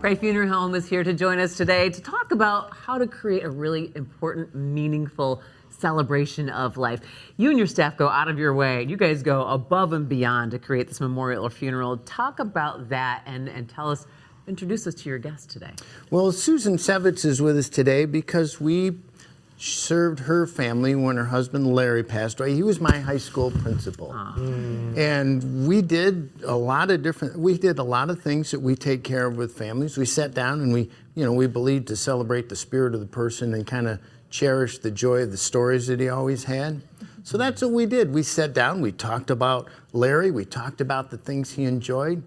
Pray Funeral Home is here to join us today to talk about how to create a really important, meaningful celebration of life. You and your staff go out of your way. You guys go above and beyond to create this memorial or funeral. Talk about that and tell us, introduce us to your guest today. Well, Susan Sevitts is with us today because we served her family when her husband Larry passed away. He was my high school principal. And we did a lot of things that we take care of with families. We sat down and we believed to celebrate the spirit of the person and kind of cherish the joy of the stories that he always had. So that's what we did. We sat down, we talked about Larry, we talked about the things he enjoyed,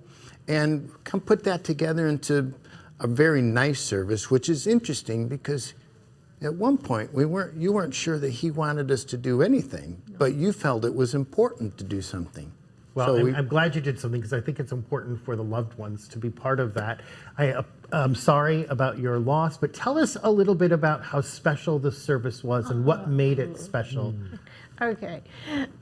and put that together into a very nice service, which is interesting because at one point, you weren't sure that he wanted us to do anything, but you felt it was important to do something. Well, so I'm glad you did something because I think it's important for the loved ones to be part of that. I'm sorry about your loss, but tell us a little bit about how special the service was and what made it special. Okay.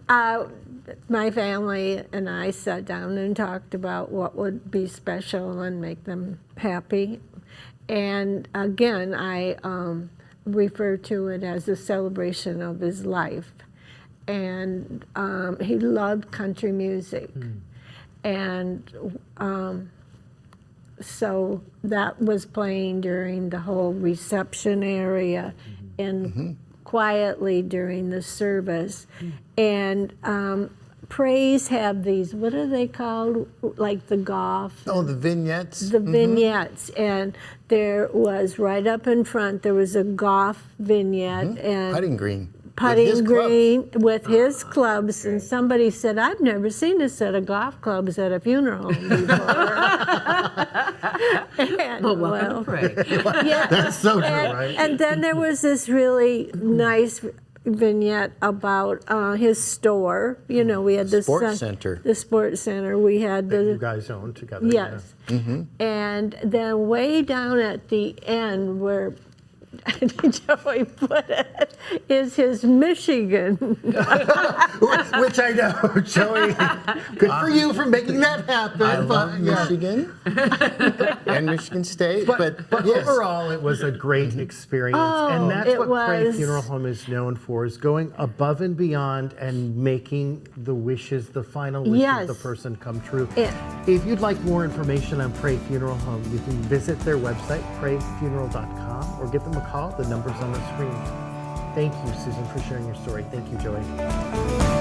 My family and I sat down and talked about what would be special and make them happy. And again, I refer to it as a celebration of his life. And he loved country music. And so that was playing during the whole reception area and quietly during the service. And praise have these, what are they called? Like the golf? Oh, the vignettes. The vignettes. And there was right up in front, there was a golf vignette. And putting green. Putting green with his clubs. And somebody said, I've never seen a set of golf clubs at a funeral home before. And, Well, welcome to Pray. Yeah. That's so true, right? And then there was this really nice vignette about his store. You know, we had the sports center. The sports center. We had That the you guys own together. yes, and then way down at the end where Joey put it is his Michigan. Which I know, Joey. Good for you for making that happen. I love Michigan and Michigan State, but yes. Overall, it was a great experience, and that's it what Pray was. Funeral Home is known for: is going above and beyond and making the wishes, the final wishes Yes. of the person, come true. Yeah. If you'd like more information on Pray Funeral Home, you can visit their website, prayfuneral.com, or give them a call. The number's on the screen. Thank you, Susan, for sharing your story. Thank you, Joey.